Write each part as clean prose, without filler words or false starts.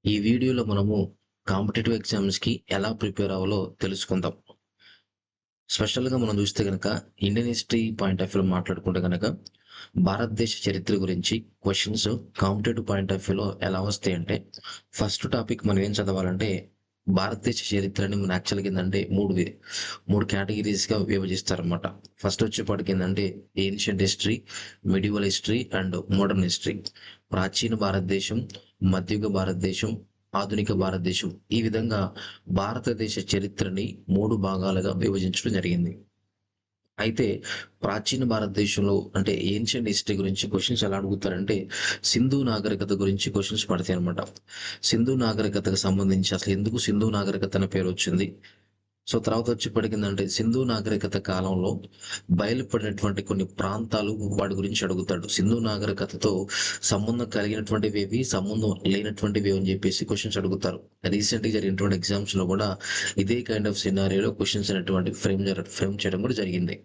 ఈ వీడియోలో మనము కాంపిటేటివ్ ఎగ్జామ్స్‌కి ఎలా ప్రిపేర్ అవ్వాలో తెలుసుకుందాం. స్పెషల్‌గా మనం చూస్తే గనక ఇండియన్ హిస్టరీ పాయింట్ ఆఫ్ వ్యూలో మాట్లాడుకుంటే గనక భారతదేశ చరిత్ర గురించి క్వెషన్స్ కాంపిటేటివ్ పాయింట్ ఆఫ్ వ్యూలో ఎలా వస్తాయంటే ఫస్ట్ టాపిక్ మనం ఏం చదవాలంటే భారతదేశ చరిత్రని మన యాక్చువల్‌గా ఏందంటే 3 కేటగిరీస్‌గా విభజిస్తారనమాట. ఫస్ట్ వచ్చేప్పటికి ఏందంటే ancient history, medieval history and modern history. ప్రాచీన భారతదేశం, మధ్యయుగ భారతదేశం, ఆధునిక భారతదేశం. ఈ విధంగా భారతదేశ చరిత్రని 3 భాగాలుగా విభజించడం జరిగింది. అయితే ప్రాచీన భారతదేశంలో అంటే ఏన్షియంట్ హిస్టరీ గురించి క్వెషన్స్ ఎలా అడుగుతారంటే సింధు నాగరికత గురించి క్వెషన్స్ పడతాయన్నమాట. సింధు నాగరికతకు సంబంధించి అసలు ఎందుకు సింధు నాగరికత అనే పేరు వచ్చింది? సో తర్వాత వచ్చేప్పటికేందంటే సింధు నాగరికత కాలంలో బయలుపడినటువంటి కొన్ని ప్రాంతాలు వాటి గురించి అడుగుతాడు. సింధు నాగరికతతో సంబంధం కలిగినటువంటివి ఏవి, సంబంధం లేనటువంటివి ఏవి అని చెప్పేసి క్వెషన్స్ అడుగుతారు. రీసెంట్‌గా జరిగినటువంటి ఎగ్జామ్స్‌లో కూడా ఇదే కైండ్ ఆఫ్ సినారియోలో క్వెషన్స్ అనేటువంటివి ఫ్రేమ్ చేయడం కూడా జరిగింది.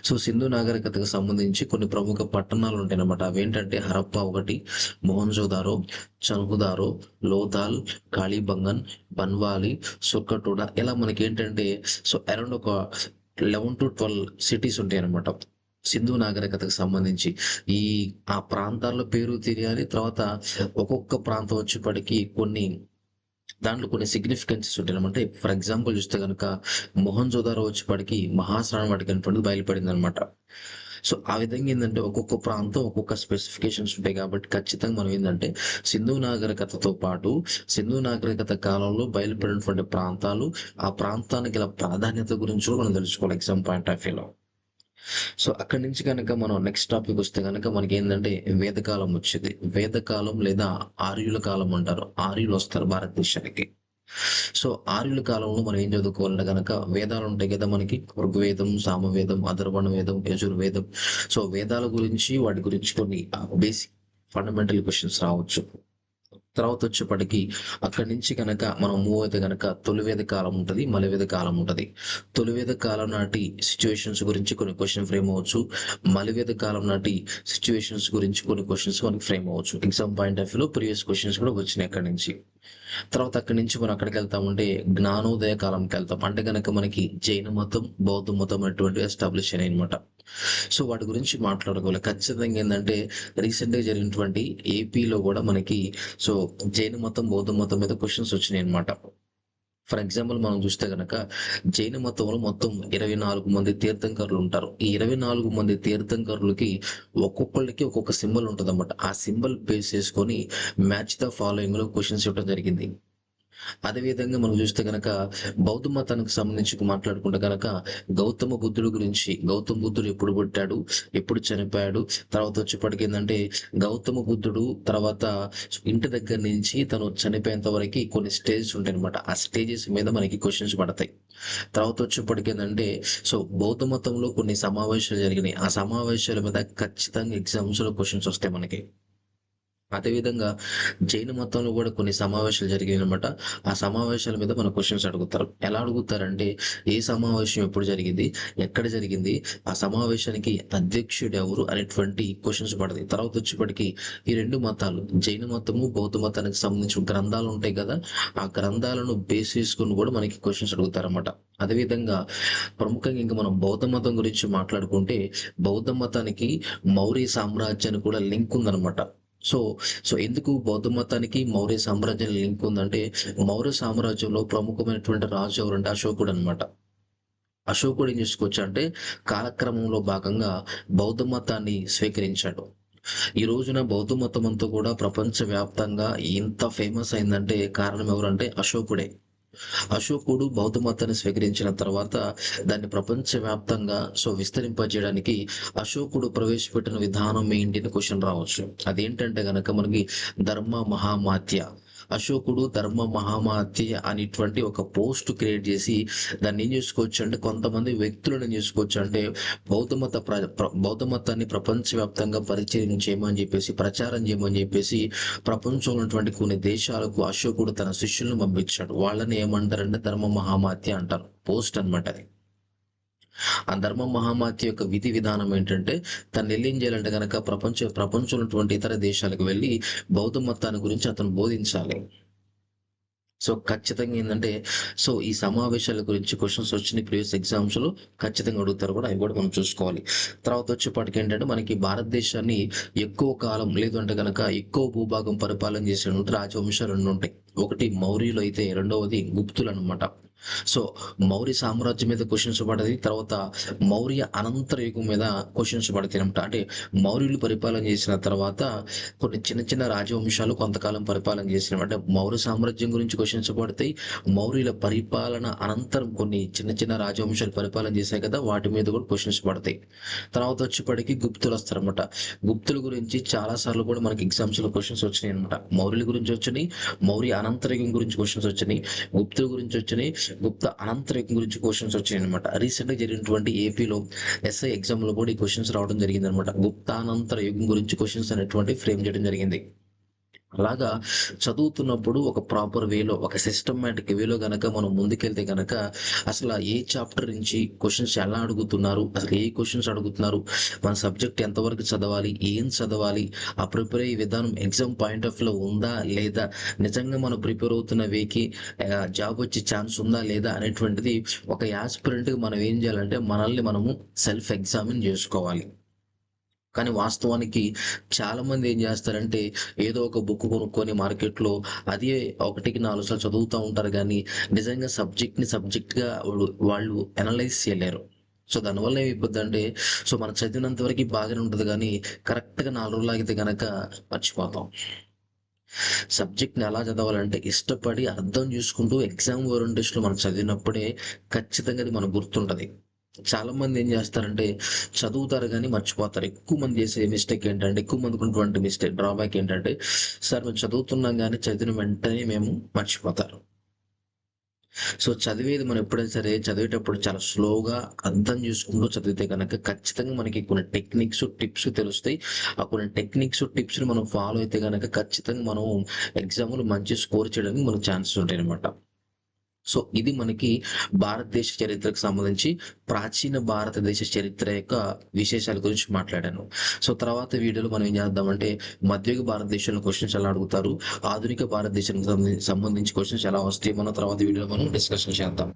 సో సింధు నాగరికతకు సంబంధించి కొన్ని ప్రముఖ పట్టణాలు ఉంటాయన్నమాట. అవేంటంటే హరప్పా ఒకటి, మొహంజోదారో, చన్హుదారో, లోథాల్, కాళీబంగన్, బన్వాలి, సుర్కటోడ ఇలా మనకేంటంటే సో అరౌండ్ ఒక 11-12 సిటీస్ ఉంటాయన్నమాట. సింధు నాగరికతకు సంబంధించి. ఈ ఆ ప్రాంతాల్లో పేరు తెలియాలి. తర్వాత ఒక్కొక్క ప్రాంతం వచ్చేప్పటికి దాంట్లో కొన్ని సిగ్నిఫికెన్సెస్ ఉంటాయన్నమాట. అంటే ఫర్ ఎగ్జాంపుల్ చూస్తే గనుక మొహంజోదారో వచ్చేప్పటికి మహాస్నానం వాటికి అనేటువంటిది బయలుపడిందనమాట. సో ఆ విధంగా ఏందంటే ఒక్కొక్క ప్రాంతం ఒక్కొక్క స్పెసిఫికేషన్స్ ఉంటాయి కాబట్టి ఖచ్చితంగా మనం ఏందంటే సింధు నాగరికతతో పాటు సింధు నాగరికత కాలంలో బయలుపడినటువంటి ప్రాంతాలు, ఆ ప్రాంతానికి గల ప్రాధాన్యత గురించి కూడా మనం తెలుసుకోవాలి ఎగ్జామ్ పాయింట్ ఆఫ్ వ్యూలో. సో అక్కడి నుంచి కనుక మనం నెక్స్ట్ టాపిక్ వస్తే కనుక మనకేందంటే వేదకాలం వచ్చేది. వేదకాలం లేదా ఆర్యుల కాలం అంటారు. ఆర్యులు వస్తారు భారతదేశానికి. సో ఆర్యుల కాలంలో మనం ఏం చదువుకోవాలంటే గనక వేదాలు ఉంటాయి కదా మనకి. ఋగ్వేదం, సామవేదం, అథర్వణ వేదం, యజుర్వేదం. సో వేదాల గురించి వాటి గురించి కొన్ని బేసిక్ ఫండమెంటల్ క్వెషన్స్ రావచ్చు. తర్వాత వచ్చేప్పటికి అక్కడి నుంచి కనుక మనం మూవ్ అయితే కనుక తొలివేద కాలం ఉంటది, మలివేద కాలం ఉంటది. తొలివేద కాలం నాటి సిచ్యువేషన్స్ గురించి కొన్ని క్వశ్చన్ ఫ్రేమ్ అవ్వచ్చు. మలివేద కాలం నాటి సిచ్యువేషన్స్ గురించి కొన్ని క్వశ్చన్స్ మనకి ఫ్రేమ్ అవ్వచ్చు. ఎగ్జామ్ పాయింట్ ఆఫ్ వ్యూలో ప్రీవియస్ క్వశ్చన్స్ కూడా వచ్చినాయి అక్కడి నుంచి. తర్వాత అక్కడి నుంచి మనం అక్కడికి వెళ్తామంటే జ్ఞానోదయ కాలంకి వెళ్తాం. అంటే గనక మనకి జైన మతం, బౌద్ధ మతం అటువంటివి ఎస్టాబ్లిష్ అయినాయి అనమాట. సో వాటి గురించి మాట్లాడుకోవాలి. ఖచ్చితంగా ఏందంటే రీసెంట్‌గా జరిగినటువంటి ఏపీలో కూడా మనకి సో జైన మతం, బౌద్ధ మతం మీద క్వెషన్స్ వచ్చినాయన్నమాట. ఫర్ ఎగ్జాంపుల్ మనం చూస్తే గనక జైన మతంలో మొత్తం 24 మంది తీర్థంకరులు ఉంటారు. ఈ 24 మంది తీర్థంకరులకి ఒక్కొక్కళ్ళకి ఒక్కొక్క సింబల్ ఉంటదన్నమాట. ఆ సింబల్ బేస్ చేసుకొని మ్యాచ్ ద ఫాలోయింగ్‌లో క్వెషన్స్ ఇవ్వడం జరిగింది. అదే విధంగా మనం చూస్తే గనక బౌద్ధ మతానికి సంబంధించి మాట్లాడుకుంటే గనక గౌతమ బుద్ధుడు గురించి, గౌతమ బుద్ధుడు ఎప్పుడు పుట్టాడు, ఎప్పుడు చనిపోయాడు, తర్వాత వచ్చేప్పటికి ఏందంటే గౌతమ బుద్ధుడు తర్వాత ఇంటి దగ్గర నుంచి తను చనిపోయేంత వరకు కొన్ని స్టేజెస్ ఉంటాయన్నమాట. ఆ స్టేజెస్ మీద మనకి క్వెషన్స్ పడతాయి. తర్వాత వచ్చేప్పటికి ఏందంటే సో బౌద్ధ మతంలో కొన్ని సమావేశాలు జరిగినాయి. ఆ సమావేశాల మీద ఖచ్చితంగా ఎగ్జామ్స్‌లో క్వెషన్స్ వస్తాయి మనకి. అదేవిధంగా జైన మతంలో కూడా కొన్ని సమావేశాలు జరిగాయనమాట. ఆ సమావేశాల మీద మన క్వెషన్స్ అడుగుతారు. ఎలా అడుగుతారంటే, ఏ సమావేశం ఎప్పుడు జరిగింది? ఎక్కడ జరిగింది? ఆ సమావేశానికి అధ్యక్షుడు ఎవరు? అనేటువంటి క్వెషన్స్ పడతాయి. తర్వాత వచ్చేప్పటికి ఈ 2 మతాలు జైన మతము, బౌద్ధ మతానికి సంబంధించిన గ్రంథాలు ఉంటాయి కదా! ఆ గ్రంథాలను బేస్ చేసుకొని కూడా మనకి క్వెషన్స్ అడుగుతారన్నమాట. అదేవిధంగా ప్రముఖంగా ఇంక మనం బౌద్ధ మతం గురించి మాట్లాడుకుంటే, బౌద్ధ మతానికి మౌర్య సామ్రాజ్యానికి కూడా లింక్ ఉందన్నమాట. సో, ఎందుకు బౌద్ధ మతానికి మౌర్య సామ్రాజ్యానికి లింక్ ఉందంటే, మౌర్య సామ్రాజ్యంలో ప్రముఖమైనటువంటి రాజు ఎవరంటే అశోకుడనమాట. అశోకుడు ఏం చేసుకోవచ్చంటే, కాలక్రమంలో భాగంగా బౌద్ధ మతాన్ని స్వీకరించాడు. ఈ రోజున బౌద్ధ మతం అంతా కూడా ప్రపంచవ్యాప్తంగా ఇంత ఫేమస్ అయిందంటే కారణం ఎవరంటే అశోకుడే. అశోకుడు బౌద్ధ మతాన్ని స్వీకరించిన తర్వాత దాన్ని ప్రపంచవ్యాప్తంగా విస్తరింపజేయడానికి అశోకుడు ప్రవేశపెట్టిన విధానం ఏంటి అని క్వశ్చన్ రావచ్చు. అదేంటంటే గనక మనకి ధర్మ మహామాత్య. అశోకుడు ధర్మ మహామాత్య అనేటువంటి ఒక పోస్ట్ క్రియేట్ చేసి దాన్ని ఏం చేసుకోవచ్చు అంటే కొంతమంది వ్యక్తులను ఏం చేసుకోవచ్చు అంటే బౌద్ధ మతాన్ని ప్రపంచవ్యాప్తంగా పరిచయం చేయమని చెప్పేసి, ప్రచారం చేయమని చెప్పేసి ప్రపంచంలో ఉన్నటువంటి కొన్ని దేశాలకు అశోకుడు తన శిష్యులను పంపించాడు. వాళ్ళని ఏమంటారంటే ధర్మ మహామాత్య అంటారు. పోస్ట్ అన్నమాట అది. ఆ ధర్మ మహామాత్య యొక్క విధి విధానం ఏంటంటే తనెళ్ళి ఏం చేయాలంటే గనక ప్రపంచంలో ఉన్నటువంటి ఇతర దేశాలకు వెళ్ళి బౌద్ధ మతాన్ని గురించి అతను బోధించాలి. సో, ఖచ్చితంగా ఏందంటే, సో, ఈ సమావేశాల గురించి క్వెషన్స్ వచ్చినాయి ప్రీవియస్ ఎగ్జామ్స్‌లో ఖచ్చితంగా అడుగుతారు కూడా. అవి కూడా మనం చూసుకోవాలి. తర్వాత వచ్చేపాటికేంటంటే, మనకి భారతదేశాన్ని ఎక్కువ కాలం లేదు అంటే గనక ఎక్కువ భూభాగం పరిపాలన చేసినటువంటి రాజవంశాలు 2 ఉంటాయి. ఒకటి మౌర్యులు అయితే రెండవది గుప్తులనమాట. సో, మౌర్య సామ్రాజ్యం మీద క్వెషన్స్ పడేది. తర్వాత మౌర్య అనంతర యుగం మీద క్వెషన్స్ పడతాయనమాట. అంటే మౌర్యులు పరిపాలన చేసిన తర్వాత కొన్ని చిన్న చిన్న రాజవంశాలు కొంతకాలం పరిపాలన చేసినవి. అంటే మౌర్య సామ్రాజ్యం గురించి క్వెషన్స్ పడతాయి. మౌర్యుల పరిపాలన అనంతరం కొన్ని చిన్న చిన్న రాజవంశాలు పరిపాలన చేశాయి కదా! వాటి మీద కూడా క్వెషన్స్ పడతాయి. తర్వాత వచ్చేప్పటికి గుప్తులొస్తారనమాట. గుప్తుల గురించి చాలా సార్లు కూడా మనకి ఎగ్జామ్స్‌లో క్వెషన్స్ వచ్చినాయనమాట. మౌర్యుల గురించి వచ్చినియి. మౌర్య అనంతర యుగం గురించి క్వెషన్స్ వచ్చినియి. గుప్తుల గురించి వచ్చినియి. గుప్త అనంతర యుగం గురించి క్వెషన్స్ వచ్చాయనమాట. రీసెంట్‌గా జరిగినటువంటి ఏపీలో ఎస్ఐ ఎగ్జామ్‌లో కూడా ఈ క్వెషన్స్ రావడం జరిగిందనమాట. గుప్తానంతర యుగం గురించి క్వెషన్స్ అనేటువంటివి ఫ్రేమ్ చేయడం జరిగింది. అలాగా చదువుతున్నప్పుడు ఒక ప్రాపర్ వేలో, ఒక సిస్టమాటిక్ వేలో గనక మనం ముందుకెళ్తే గనక అసల ఏ చాప్టర్ నుంచి క్వెషన్స్ ఎలా అడుగుతున్నారు? అసలు ఏ క్వెషన్స్ అడుగుతున్నారు? మన సబ్జెక్ట్ ఎంతవరకు చదవాలి? ఏం చదవాలి? ఆ ప్రిపేర్ అయ్యే విధానం ఎగ్జామ్ పాయింట్ ఆఫ్ వ్యూలో ఉందా? లేదా? నిజంగా మనం ప్రిపేర్ అవుతున్న వేకి జాబ్ వచ్చే ఛాన్స్ ఉందా? లేదా? అనేటువంటిది ఒక యాస్పిరెంట్‌గా మనం ఏం చేయాలంటే మనల్ని మనము సెల్ఫ్ ఎగ్జామిన్ జేసుకోవాలి. కానీ వాస్తవానికి చాలామంది ఏం జేస్తారంటే, ఏదో ఒక బుక్ కొనుక్కొని మార్కెట్‌లో అదే ఒకటికి 4 సార్లు చదువుతా ఉంటారు గానీ, నిజంగా సబ్జెక్ట్‌ని సబ్జెక్ట్‌గా వాళ్ళు అనలైజ్ చేయలేరు. సో, దానివల్ల ఏమైపోద్దంటే, సో, మనం చదివినంత వరకి బాగానే ఉంటది గానీ, కరెక్ట్‌గా 4 రోజులు ఆగితే గనక మర్చిపోతాం. సబ్జెక్ట్‌ని ఎలా చదవాలంటే, ఇష్టపడి అర్థం చేసుకుంటూ ఎగ్జామ్ ఓరియంటేషన్‌లో మనం చదివినప్పుడే ఖచ్చితంగా అది మనకు గుర్తుంటది. చాలామంది ఏం చేస్తారంటే, చదువుతారు గానీ మర్చిపోతారు. ఎక్కువ మంది చేసే మిస్టేక్ ఏంటంటే, ఎక్కువ మందికున్నటువంటి డ్రాబ్యాక్ ఏంటంటే, సార్ మేము చదువుతున్నాం గానీ చదివిన వెంటనే మేము మర్చిపోతారు. సో, చదివేది మనం ఎప్పుడైనా సరే చదివేటప్పుడు చాలా స్లోగా అర్థం చేసుకుంటూ చదివితే గనక ఖచ్చితంగా మనకి కొన్ని టెక్నిక్స్, టిప్స్ తెలుస్తాయి. ఆ కొన్ని టెక్నిక్స్, టిప్స్‌ని మనం ఫాలో అయితే గనక ఖచ్చితంగా మనం ఎగ్జామ్‌లో మంచి స్కోర్ చేయడానికి మనకు ఛాన్సెస్ ఉంటాయనమాట. సో, ఇది మనకి భారతదేశ చరిత్రకు సంబంధించి ప్రాచీన భారతదేశ చరిత్ర యొక్క విశేషాల గురించి మాట్లాడాను. సో, తర్వాత వీడియోలో మనం ఏం చేద్దామంటే మధ్యయుగ భారతదేశంలో క్వెషన్స్ ఎలా అడుగుతారు? ఆధునిక భారతదేశానికి సంబంధించి క్వెషన్స్ ఎలా వస్తాయి? మనం తర్వాత వీడియోలో మనం డిస్కషన్ చేద్దాం.